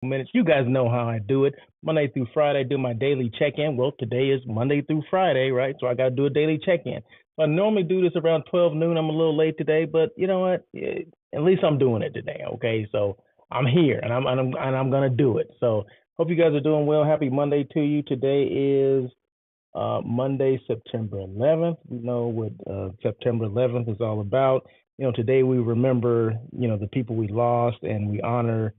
minutes. You guys know how I do it. Monday through Friday, I do my daily check-in. Well, today is Monday through Friday, right? So I got to do a daily check-in. So I normally do this around 12 noon. I'm a little late today, but you know what? At least I'm doing it today. Okay, so I'm here and I'm gonna do it. So hope you guys are doing well. Happy Monday to you. Today is Monday, September 11th. We know what September 11th is all about. Today we remember, the people we lost, and we honor,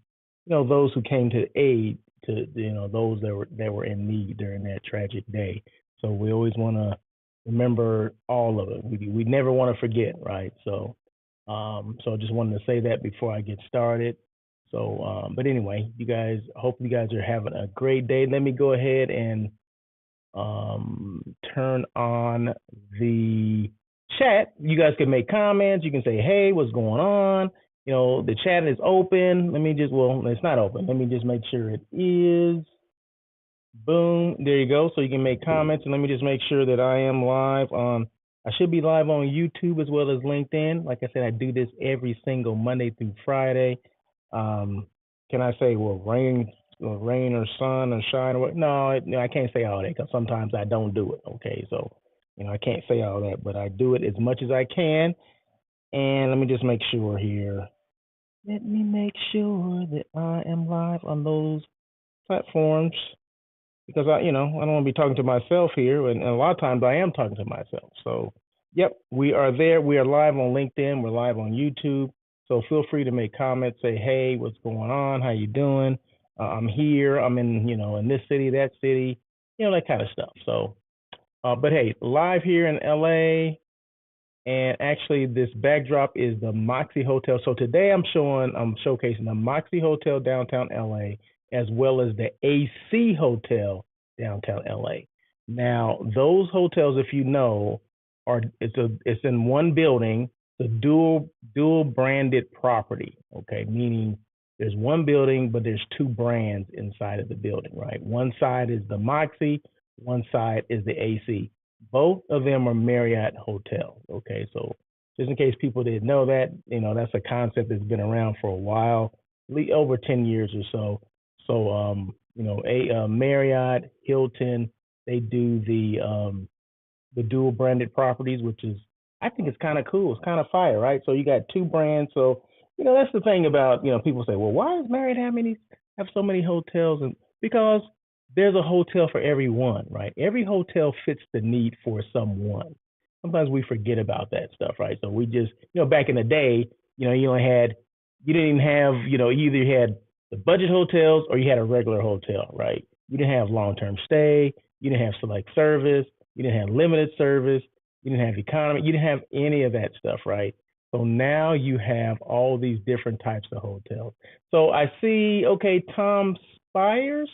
those who came to aid to, those that were in need during that tragic day. So we always want to remember all of it. We never want to forget, right? So I just wanted to say that before I get started. So, but anyway, you guys, hope you guys are having a great day. Let me go ahead and turn on the chat. You guys can make comments. You can say, hey, what's going on? The chat is open. Well, it's not open. Let me just make sure it is. Boom. There you go. So you can make comments. And let me just make sure that I am live I should be live on YouTube as well as LinkedIn. Like I said, I do this every single Monday through Friday. Can I say, well, rain or sun or shine or what? No, I can't say all that because sometimes I don't do it. Okay, so I can't say all that, but I do it as much as I can. And let me just make sure here. Let me make sure that I am live on those platforms because I don't want to be talking to myself here, and a lot of times I am talking to myself. So, yep, we are there. We are live on LinkedIn. We're live on YouTube. So feel free to make comments. Say, hey, what's going on? How you doing? I'm here. I'm in this city, that city, that kind of stuff. So, but hey, live here in LA, and actually this backdrop is the Moxie Hotel. So today I'm showcasing the Moxie Hotel downtown LA, as well as the AC Hotel downtown LA. Now, those hotels, if you know, it's in one building, the dual branded property. Okay, meaning there's one building, but there's two brands inside of the building, right? One side is the Moxie, one side is the AC. Both of them are Marriott hotels. Okay, so just in case people didn't know that, that's a concept that's been around for a while, over 10 years or so. So, Marriott, Hilton, they do the dual branded properties, which is, I think it's kind of cool. It's kind of fire, right? So you got two brands. So that's the thing about, people say, well, why does Marriott have so many hotels? And because there's a hotel for everyone, right? Every hotel fits the need for someone. Sometimes we forget about that stuff, right? So we just, back in the day, you didn't have, you either had the budget hotels or you had a regular hotel, right? You didn't have long-term stay, you didn't have select service, you didn't have limited service, you didn't have economy, you didn't have any of that stuff, right? So now you have all these different types of hotels. So I see, okay, Tom Spears,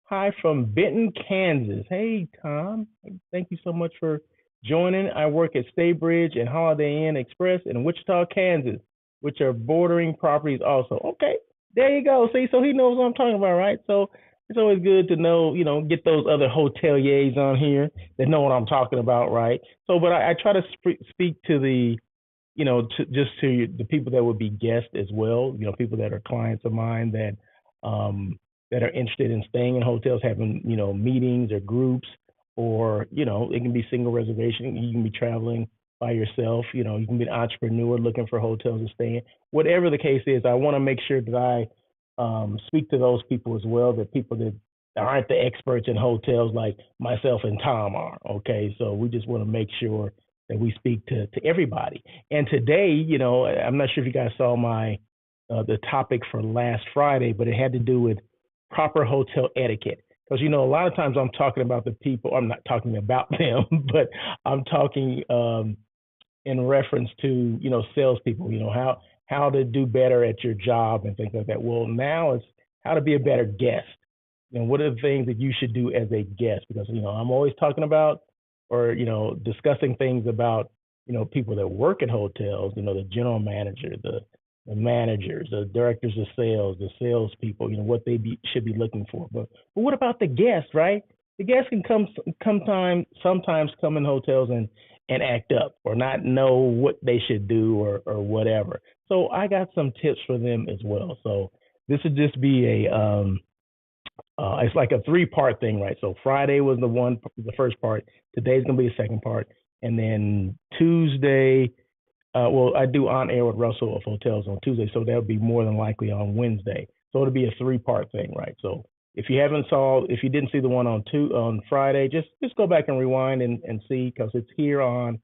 hi from Benton, Kansas. Hey, Tom, thank you so much for joining. I work at Staybridge and Holiday Inn Express in Wichita, Kansas, which are bordering properties also. Okay, there you go. See, so he knows what I'm talking about, right? So it's always good to know, get those other hoteliers on here that know what I'm talking about, right? So, but I try to speak to to the people that would be guests as well, people that are clients of mine that are interested in staying in hotels, having, meetings or groups, or, it can be single reservation. You can be traveling by yourself, you can be an entrepreneur looking for hotels to stay in. Whatever the case is, I want to make sure that I speak to those people as well, the people that aren't the experts in hotels like myself and Tom are. Okay, so we just want to make sure that we speak to everybody. And today, I'm not sure if you guys saw my the topic for last Friday, but it had to do with proper hotel etiquette. Because a lot of times I'm talking about the people. I'm not talking about them, but I'm talking in reference to salespeople. How to do better at your job and things like that. Well, now it's how to be a better guest. What are the things that you should do as a guest? Because I'm always talking about or discussing things about people that work at hotels. The general manager, the managers, the directors of sales, the salespeople. What they should be looking for. But what about the guests, right? The guests can sometimes come in hotels and act up or not know what they should do or whatever. So I got some tips for them as well. So this would just be a it's like a three-part thing, right? So Friday was the first part. Today's gonna be the second part, and then Tuesday. Well, I do on air with Russell of Hotels on Tuesday, so that'll be more than likely on Wednesday. So it'll be a three-part thing, right? So if you didn't see the one on Friday, just go back and rewind and see because it's here on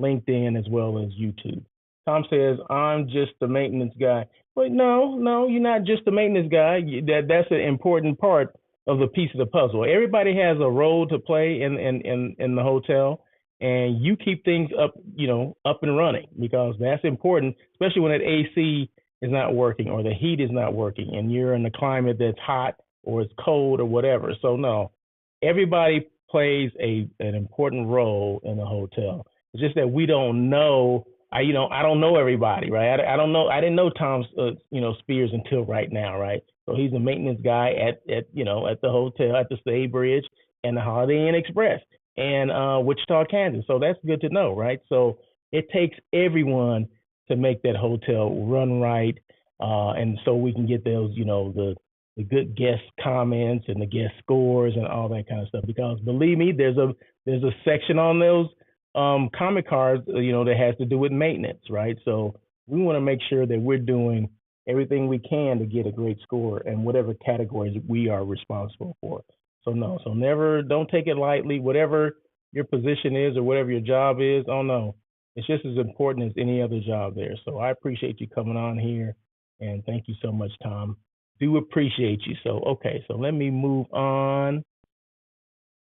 LinkedIn as well as YouTube. Tom says, I'm just the maintenance guy. But no, you're not just the maintenance guy. That's an important part of the piece of the puzzle. Everybody has a role to play in the hotel, and you keep things up and running because that's important, especially when that AC is not working or the heat is not working, and you're in a climate that's hot or it's cold or whatever. So no, everybody plays an important role in the hotel. It's just that we don't know. I don't know everybody, right? I don't know. I didn't know Tom Spears until right now, right? So he's a maintenance guy at the hotel at the Stay Bridge and the Holiday Inn Express and Wichita, Kansas. So that's good to know, right? So it takes everyone to make that hotel run right, and so we can get those the good guest comments and the guest scores and all that kind of stuff. Because believe me, there's a section on those comment cards, that has to do with maintenance, right? So we want to make sure that we're doing everything we can to get a great score in whatever categories we are responsible for. So no, so never, don't take it lightly. Whatever your position is or whatever your job is, oh no, it's just as important as any other job there. So I appreciate you coming on here, and thank you so much, Tom. Do appreciate you. So okay, so let me move on.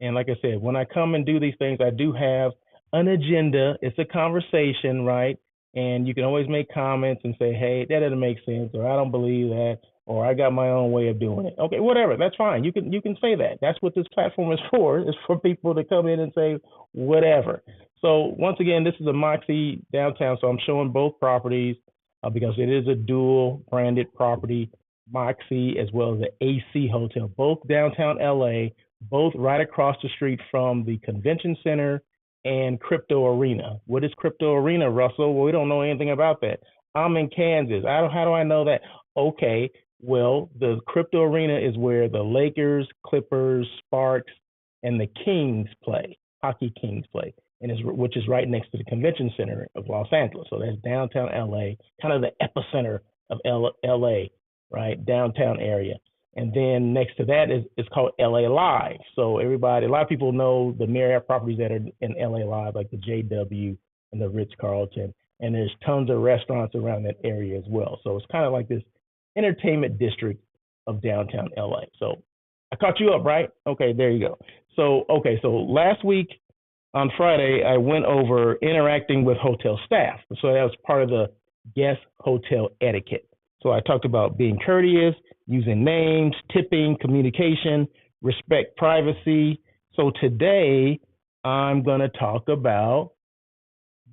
And like I said, when I come and do these things, I do have an agenda. It's a conversation, right? And you can always make comments and say, hey, that doesn't make sense, or I don't believe that, or I got my own way of doing it. Okay, whatever, that's fine. You can say that. That's what this platform is for. It's for people to come in and say whatever. So once again, this is a Moxie downtown. So I'm showing both properties because it is a dual branded property, Moxie as well as the AC Hotel, both downtown LA, both right across the street from the convention center and Crypto Arena. What is Crypto Arena, Russell? Well, we don't know anything about that. I'm in Kansas. How do I know that? Okay, well, the Crypto Arena is where the Lakers, Clippers, Sparks, and the Kings play, Hockey Kings play, which is right next to the Convention Center of Los Angeles. So that's downtown LA, kind of the epicenter of LA, right? Downtown area. And then next to that is it's called LA Live. So a lot of people know the Marriott properties that are in LA Live, like the JW and the Ritz Carlton. And there's tons of restaurants around that area as well. So it's kind of like this entertainment district of downtown LA. So I caught you up, right? Okay, there you go. So last week on Friday, I went over interacting with hotel staff. So that was part of the guest hotel etiquette. So I talked about being courteous, using names, tipping, communication, respect privacy. So today I'm going to talk about,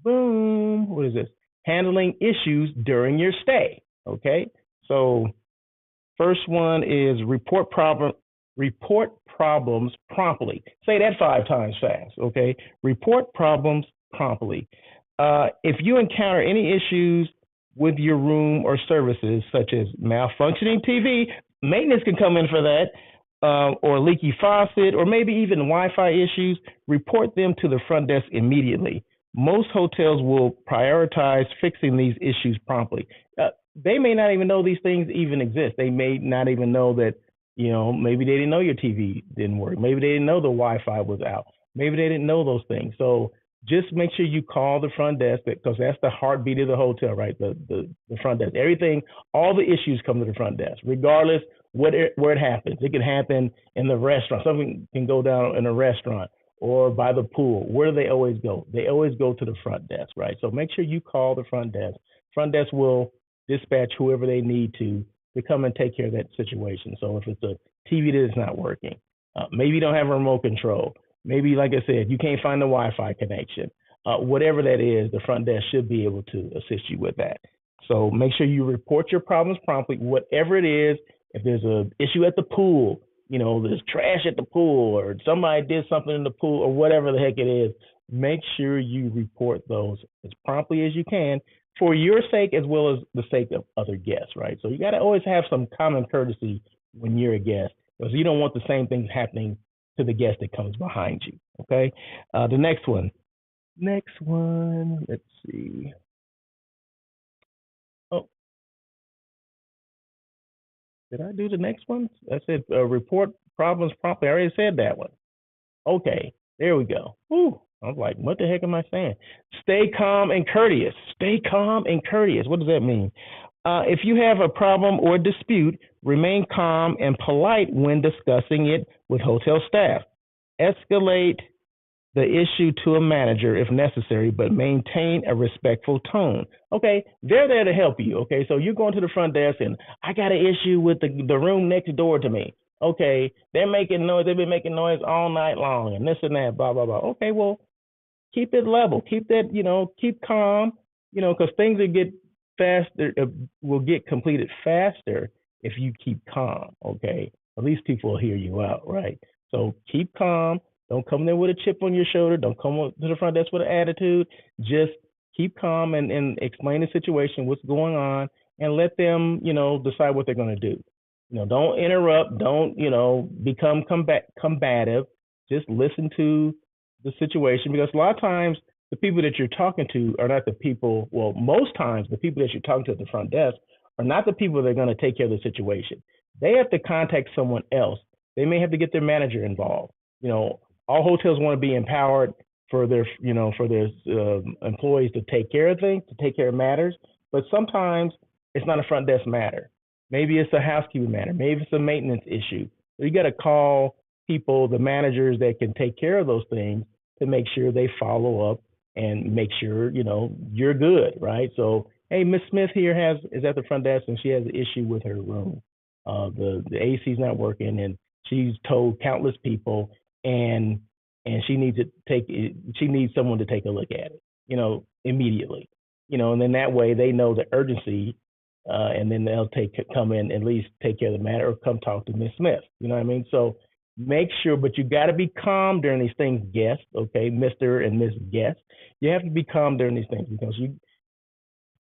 what is this? Handling issues during your stay. Okay. So first one is report problems promptly. Say that 5 times fast. Okay. Report problems promptly. If you encounter any issues with your room or services, such as malfunctioning TV, maintenance can come in for that, or leaky faucet, or maybe even Wi-Fi issues, report them to the front desk immediately. Most hotels will prioritize fixing these issues promptly. They may not even know these things even exist. They may not even know that, maybe they didn't know your TV didn't work. Maybe they didn't know the Wi-Fi was out. Maybe they didn't know those things. So just make sure you call the front desk because that's the heartbeat of the hotel, right? The front desk. Everything, all the issues come to the front desk, regardless where it happens. It can happen in the restaurant. Something can go down in a restaurant or by the pool. Where do they always go? They always go to the front desk, right? So make sure you call the front desk. Front desk will dispatch whoever they need to come and take care of that situation. So if it's a TV that is not working, maybe you don't have a remote control. Maybe, like I said, you can't find the Wi-Fi connection. Whatever that is, the front desk should be able to assist you with that. So make sure you report your problems promptly, whatever it is. If there's an issue at the pool, there's trash at the pool, or somebody did something in the pool, or whatever the heck it is, make sure you report those as promptly as you can. for your sake as well as the sake of other guests, right? So you got to always have some common courtesy when you're a guest, because you don't want the same things happening to the guest that comes behind you. Okay. The next one. Next one. Let's see. Oh, did I do the next one? I said report problems promptly. I already said that one. Okay, there we go. Whew. I was like, what the heck am I saying? Stay calm and courteous. Stay calm and courteous. What does that mean? If you have a problem or dispute, remain calm and polite when discussing it with hotel staff. Escalate the issue to a manager if necessary, but maintain a respectful tone. Okay, they're there to help you. Okay, so you're going to the front desk and I got an issue with the room next door to me. Okay, they're making noise. They've been making noise all night long and this and that, blah, blah, blah. Okay, well, keep it level. Keep that, keep calm, because things will get faster, will get completed faster if you keep calm. Okay, at least people will hear you out, right? So keep calm. Don't come there with a chip on your shoulder. Don't come to the front desk with an attitude. Just keep calm and explain the situation, what's going on, and let them, decide what they're going to do. Don't interrupt. Don't, become combative. Just listen to the situation, because a lot of times the people that you're talking to are not the people, well, most times the people that you're talking to at the front desk are not the people that are going to take care of the situation. They have to contact someone else. They may have to get their manager involved. All hotels want to be empowered for their, employees to take care of things, to take care of matters. But sometimes it's not a front desk matter. Maybe it's a housekeeping matter. Maybe it's a maintenance issue. So you got to call people, the managers that can take care of those things, to make sure they follow up and make sure, you're good, right? So, hey, Miss Smith here is at the front desk and she has an issue with her room. The AC's not working and she's told countless people, and she needs someone to take a look at it, immediately, and then that way they know the urgency, and then they'll come in, at least take care of the matter, or come talk to Miss Smith. You know what I mean? So make sure, but you got to be calm during these things, guest. Okay, Mr. and Miss Guest, you have to be calm during these things, because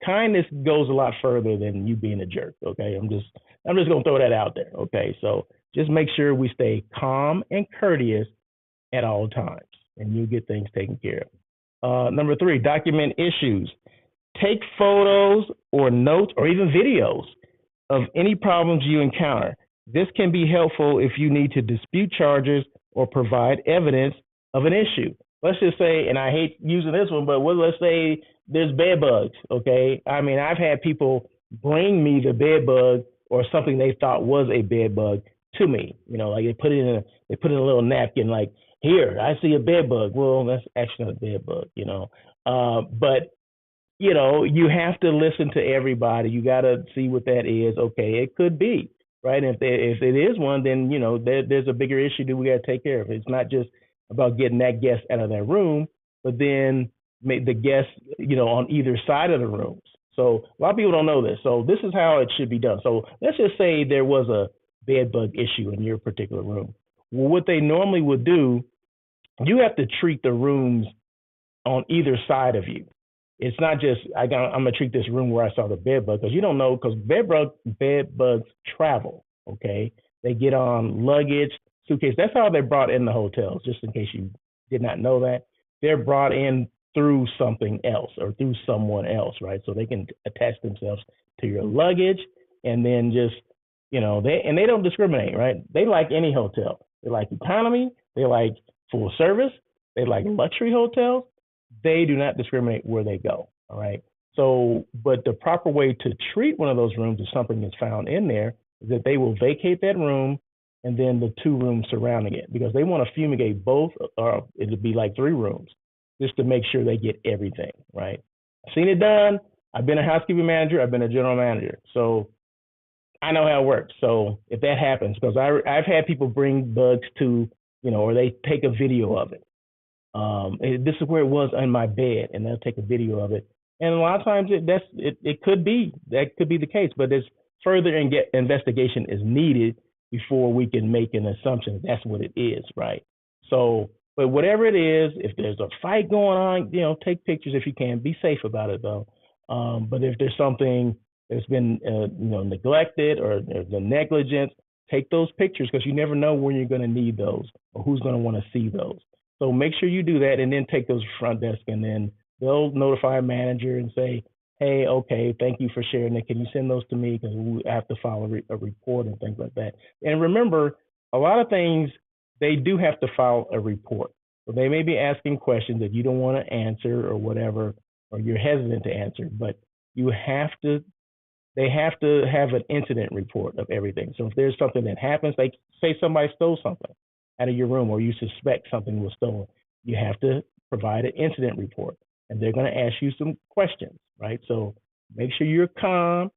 kindness goes a lot further than you being a jerk. Okay, I'm just gonna throw that out there. Okay, so just make sure we stay calm and courteous at all times, and you get things taken care of. Number 3, document issues. Take photos or notes or even videos of any problems you encounter. This can be helpful if you need to dispute charges or provide evidence of an issue. Let's just say, and I hate using this one, but let's say there's bed bugs. Okay, I mean, I've had people bring me the bed bug or something they thought was a bed bug to me. Like they put it in a little napkin, like, here, I see a bed bug. Well, that's actually not a bed bug, but you have to listen to everybody. You got to see what that is. Okay, it could be, right? And if it is one, then there's a bigger issue that we got to take care of. It's not just about getting that guest out of that room, but then make the guests, on either side of the rooms. So a lot of people don't know this. So this is how it should be done. So let's just say there was a bed bug issue in your particular room. Well, what they normally would do, you have to treat the rooms on either side of you. It's not just I'm gonna treat this room where I saw the bed bug, because you don't know, because bed bugs travel. Okay, they get on luggage, suitcase. That's how they're brought in the hotels. Just in case you did not know that, they're brought in through something else or through someone else, right? So they can attach themselves to your luggage, and then just they don't discriminate, right? They like any hotel. They like economy. They like full service. They like luxury hotels. They do not discriminate where they go. All right. So, but the proper way to treat one of those rooms, if something is found in there, is that they will vacate that room and then the 2 rooms surrounding it, because they want to fumigate both, or it'll be like 3 rooms, just to make sure they get everything right. I've seen it done. I've been a housekeeping manager. I've been a general manager. So I know how it works. So if that happens, because I've had people bring bugs to, or they take a video of it. This is where it was on my bed, and they'll take a video of it. And a lot of times it could be the case, but there's further investigation is needed before we can make an assumption that's what it is, right? So, but whatever it is, if there's a fight going on, take pictures if you can. Be safe about it though. But if there's something that's been neglected or there's a negligence, take those pictures because you never know when you're going to need those or who's going to want to see those. So make sure you do that and then take those front desk and then they'll notify a manager and say, hey, okay, thank you for sharing it. Can you send those to me because we have to file a report and things like that. And remember, a lot of things they do have to file a report. So they may be asking questions that you don't want to answer or whatever, or you're hesitant to answer, but you have to they have to have an incident report of everything. So if there's something that happens, like say somebody stole something out of your room or you suspect something was stolen, you have to provide an incident report. And they're going to ask you some questions, right? So make sure you're calm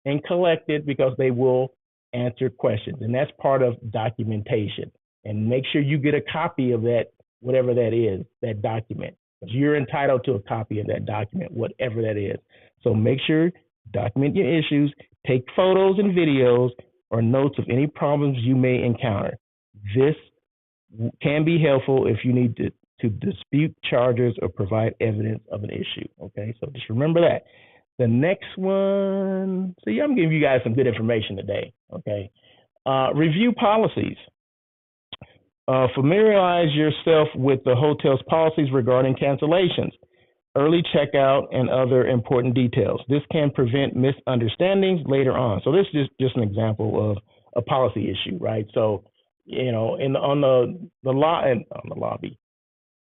and collected because they will answer questions. And that's part of documentation. And make sure you get a copy of that, whatever that is, that document. Because you're entitled to a copy of that document, whatever that is. So make sure document your issues, take photos and videos or notes of any problems you may encounter. This can be helpful if you need to dispute charges or provide evidence of an issue. Okay, so just remember that. The next one, see, I'm giving you guys some good information today. Okay, review policies. Familiarize yourself with the hotel's policies regarding cancellations, early checkout, and other important details. This can prevent misunderstandings later on. So this is just an example of a policy issue, right? So, on the lobby,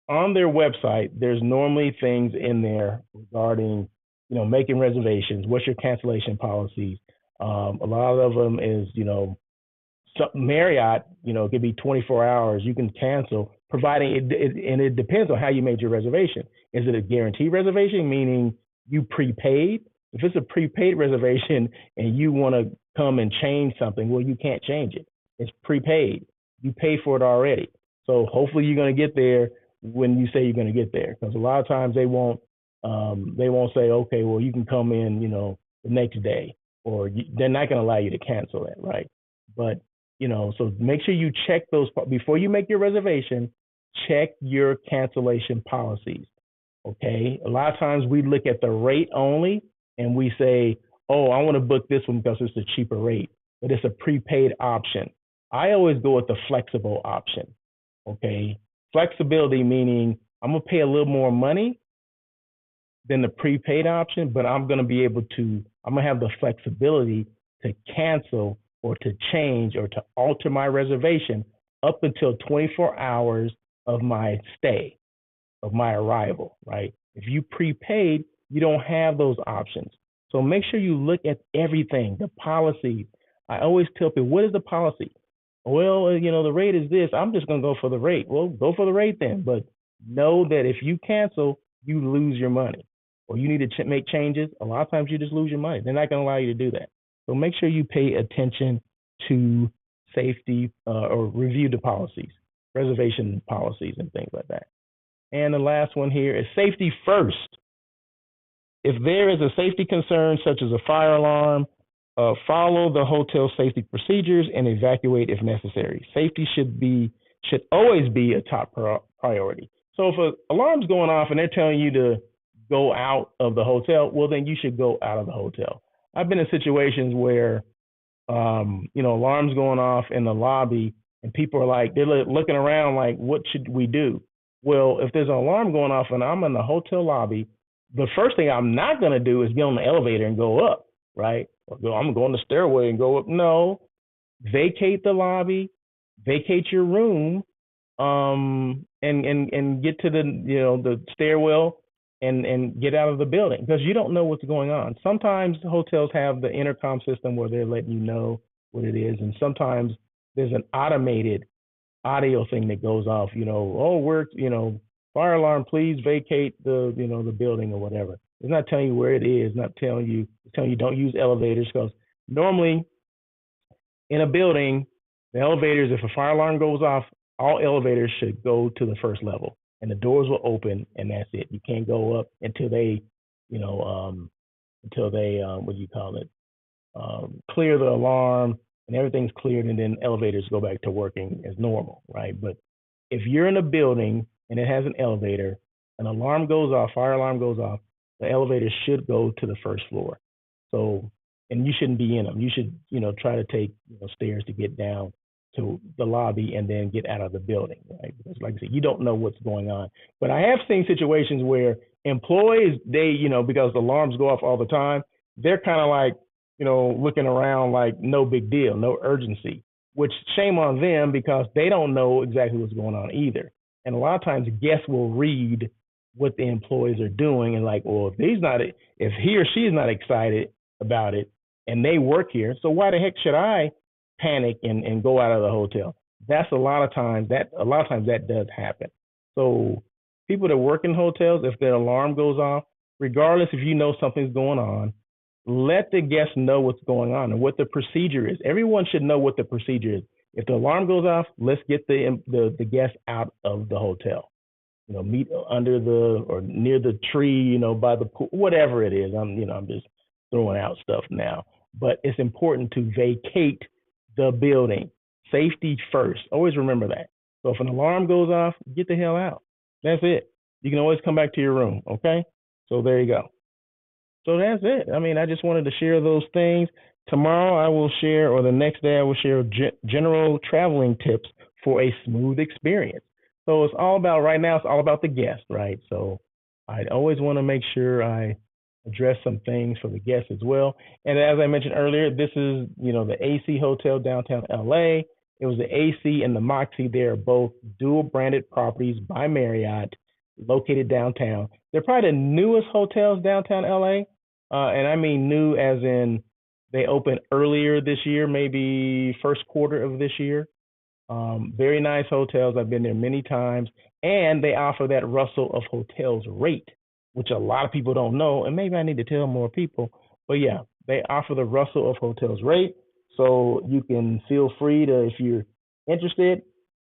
on their website, there's normally things in there regarding, making reservations. What's your cancellation policies? A lot of them is, Marriott, it could be 24 hours. You can cancel, providing and it depends on how you made your reservation. Is it a guaranteed reservation, meaning you prepaid? If it's a prepaid reservation and you want to come and change something, well, you can't change it. It's prepaid. You paid for it already. So hopefully you're going to get there when you say you're going to get there, because a lot of times they won't say, okay, well, you can come in, the next day, or they're not going to allow you to cancel that, right? But so make sure you check those before you make your reservation. Check your cancellation policies. Okay. A lot of times we look at the rate only and we say, oh, I want to book this one because it's a cheaper rate, but it's a prepaid option. I always go with the flexible option. Okay. Flexibility meaning I'm going to pay a little more money than the prepaid option, but I'm going to have the flexibility to cancel or to change or to alter my reservation up until 24 hours of my stay, of my arrival, right? If you prepaid, you don't have those options. So make sure you look at everything, the policy. I always tell people, what is the policy? Well, the rate is this. I'm just going to go for the rate. Well, go for the rate then. But know that if you cancel, you lose your money or you need to make changes. A lot of times you just lose your money. They're not going to allow you to do that. So make sure you pay attention to safety or review the policies, reservation policies and things like that. And the last one here is safety first. If there is a safety concern, such as a fire alarm, follow the hotel safety procedures and evacuate if necessary. Safety should always be a top priority. So if an alarm's going off and they're telling you to go out of the hotel, well, then you should go out of the hotel. I've been in situations where, alarms going off in the lobby and people are like, they're looking around like, what should we do? Well, if there's an alarm going off and I'm in the hotel lobby, the first thing I'm not going to do is get on the elevator and go up, right? Or I'm going to go on the stairway and go up. No, vacate the lobby, vacate your room, and get to the stairwell and get out of the building, because you don't know what's going on. Sometimes hotels have the intercom system where they're letting you know what it is, and sometimes there's an automated audio thing that goes off. Fire alarm, please vacate the building or whatever. It's not telling you where it is. It's telling you don't use elevators, because normally in a building, the elevators, if a fire alarm goes off, all elevators should go to the first level. And the doors will open, and that's it. You can't go up until they, clear the alarm and everything's cleared, and then elevators go back to working as normal, right? But if you're in a building and it has an elevator, an alarm goes off, fire alarm goes off, the elevator should go to the first floor. So, and you shouldn't be in them. You should, try to take stairs to get down to the lobby and then get out of the building, right? Because, like I said, you don't know what's going on. But I have seen situations where employees, they, because the alarms go off all the time, they're kind of like, looking around like no big deal, no urgency. Which shame on them because they don't know exactly what's going on either. And a lot of times guests will read what the employees are doing and like, well, if he or she is not excited about it and they work here, so why the heck should I panic and go out of the hotel? That's a lot of times that does happen. So people that work in hotels, if their alarm goes off, regardless if you know something's going on, let the guests know what's going on and what the procedure is. Everyone should know what the procedure is. If the alarm goes off, let's get the guests out of the hotel. Meet under the or near the tree, by the pool, whatever it is. I'm just throwing out stuff now. But it's important to vacate the building. Safety first. Always remember that. So if an alarm goes off, get the hell out. That's it. You can always come back to your room. Okay. So there you go. So that's it. I mean, I just wanted to share those things. Tomorrow I will share, or the next day I will share general traveling tips for a smooth experience. So it's all about, right now, it's all about the guest, right? So I always want to make sure I address some things for the guests as well. And as I mentioned earlier, this is, the AC Hotel downtown LA. It was the AC and the Moxie. They are both dual branded properties by Marriott located downtown. They're probably the newest hotels downtown LA. And I mean new as in they opened earlier this year, maybe first quarter of this year. Very nice hotels. I've been there many times. And they offer that Russell of Hotels rate, which a lot of people don't know. And maybe I need to tell more people. But yeah, they offer the Russell of Hotels rate. So you can feel free to, if you're interested,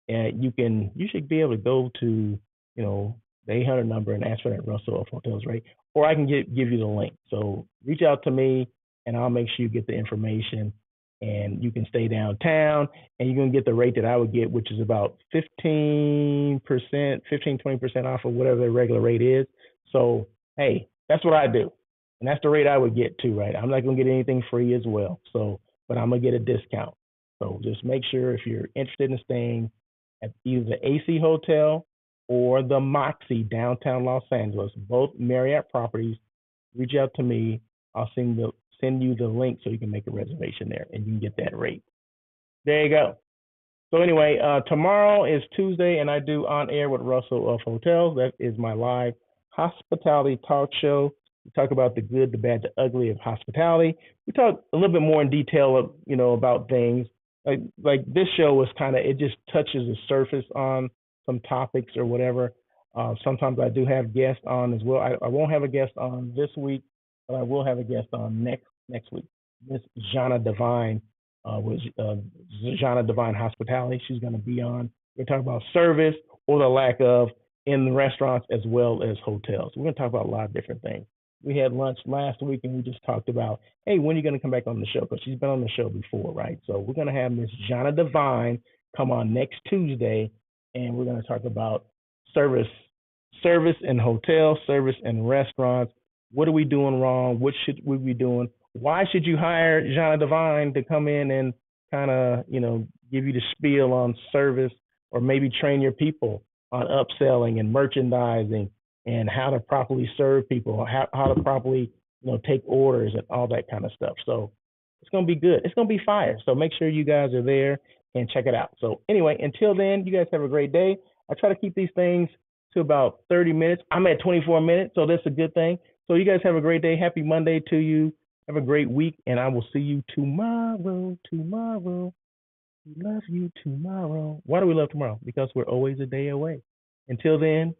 and you should be able to go to, the 800 number and ask for that Russell of Hotels rate, or I can give you the link. So reach out to me and I'll make sure you get the information and you can stay downtown and you're going to get the rate that I would get, which is about 15%, 20% off of whatever the regular rate is. So, hey, that's what I do. And that's the rate I would get too, right? I'm not going to get anything free as well. So, but I'm going to get a discount. So just make sure if you're interested in staying at either the AC Hotel or the Moxie downtown Los Angeles, both Marriott properties, reach out to me. I'll send you the link so you can make a reservation there and you can get that rate. There you go. So anyway, tomorrow is Tuesday and I do On Air with Russell of Hotels. That is my live hospitality talk show. We talk about the good, the bad, the ugly of hospitality. We talk a little bit more in detail, about things. Like this show was it just touches the surface on some topics or whatever. Sometimes I do have guests on as well. I won't have a guest on this week, but I will have a guest on next week. Miss Jana Divine was Jana Divine Hospitality. She's going to be on. We're talking about service or the lack of in the restaurants as well as hotels. We're going to talk about a lot of different things. We had lunch last week and we just talked about, hey, when are you going to come back on the show? Because she's been on the show before, right? So we're going to have Miss Jana Divine come on next Tuesday and we're going to talk about service in hotels, service in restaurants. What are we doing wrong? What should we be doing? Why should you hire Jana Divine to come in and kind of, give you the spiel on service or maybe train your people on upselling and merchandising and how to properly serve people, how to properly, take orders and all that kind of stuff. So it's going to be good. It's going to be fire. So make sure you guys are there and check it out. So anyway, until then, you guys have a great day. I try to keep these things to about 30 minutes. I'm at 24 minutes, so that's a good thing. So you guys have a great day. Happy Monday to you. Have a great week, and I will see you tomorrow. We love you tomorrow. Why do we love tomorrow? Because we're always a day away. Until then,